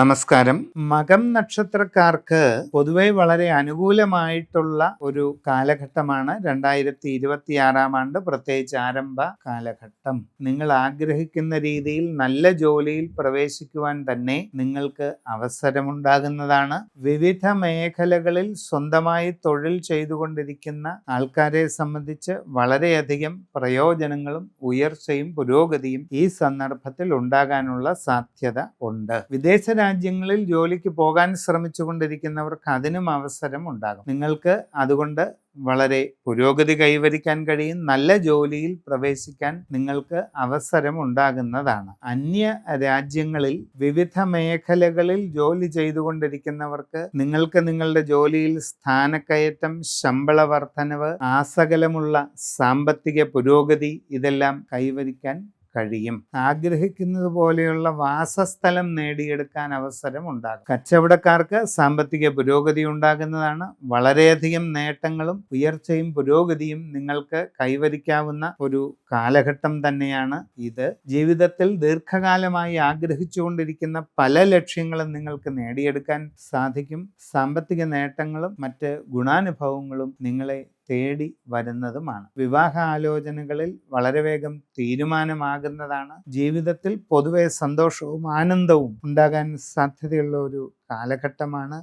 നമസ്കാരം. മകം നക്ഷത്രക്കാർക്ക് പൊതുവെ വളരെ അനുകൂലമായിട്ടുള്ള ഒരു കാലഘട്ടമാണ് 2026 ആണ്ട്, പ്രത്യേകിച്ച് ആരംഭ കാലഘട്ടം. നിങ്ങൾ ആഗ്രഹിക്കുന്ന രീതിയിൽ നല്ല ജോലിയിൽ പ്രവേശിക്കുവാൻ തന്നെ നിങ്ങൾക്ക് അവസരമുണ്ടാകുന്നതാണ്. വിവിധ മേഖലകളിൽ സ്വന്തമായി തൊഴിൽ ചെയ്തുകൊണ്ടിരിക്കുന്ന ആൾക്കാരെ സംബന്ധിച്ച് വളരെയധികം പ്രയോജനങ്ങളും ഉയർച്ചയും പുരോഗതിയും ഈ സന്ദർഭത്തിൽ ഉണ്ടാകാനുള്ള സാധ്യത ഉണ്ട്. വിദേശ രാജ്യങ്ങളിൽ ജോലിക്ക് പോകാൻ ശ്രമിച്ചുകൊണ്ടിരിക്കുന്നവർക്ക് അതിനും അവസരം ഉണ്ടാകും. നിങ്ങൾക്ക് അതുകൊണ്ട് വളരെ പുരോഗതി കൈവരിക്കാൻ കഴിയും. നല്ല ജോലിയിൽ പ്രവേശിക്കാൻ നിങ്ങൾക്ക് അവസരം ഉണ്ടാകുന്നതാണ്. അന്യ രാജ്യങ്ങളിൽ വിവിധ മേഖലകളിൽ ജോലി ചെയ്തുകൊണ്ടിരിക്കുന്നവർക്ക് നിങ്ങൾക്ക് നിങ്ങളുടെ ജോലിയിൽ സ്ഥാനക്കയറ്റം, ശമ്പള വർധനവ്, ആസകലമുള്ള സാമ്പത്തിക പുരോഗതി ഇതെല്ലാം കൈവരിക്കാൻ കഴിയും. ആഗ്രഹിക്കുന്നത് പോലെയുള്ള വാസസ്ഥലം നേടിയെടുക്കാൻ അവസരം ഉണ്ടാകും. കച്ചവടക്കാർക്ക് സാമ്പത്തിക പുരോഗതി ഉണ്ടാകുന്നതാണ്. വളരെയധികം നേട്ടങ്ങളും ഉയർച്ചയും പുരോഗതിയും നിങ്ങൾക്ക് കൈവരിക്കാവുന്ന ഒരു കാലഘട്ടം തന്നെയാണ് ഇത്. ജീവിതത്തിൽ ദീർഘകാലമായി ആഗ്രഹിച്ചുകൊണ്ടിരിക്കുന്ന പല ലക്ഷ്യങ്ങളും നിങ്ങൾക്ക് നേടിയെടുക്കാൻ സാധിക്കും. സാമ്പത്തിക നേട്ടങ്ങളും മറ്റ് ഗുണാനുഭവങ്ങളും നിങ്ങളെ തേടി വരുന്നതുമാണ്. വിവാഹ ആലോചനകളിൽ വളരെ വേഗം തീരുമാനമാകുന്നതാണ്. ജീവിതത്തിൽ പൊതുവെ സന്തോഷവും ആനന്ദവും ഉണ്ടാകാൻ സാധ്യതയുള്ള ഒരു കാലഘട്ടമാണ്.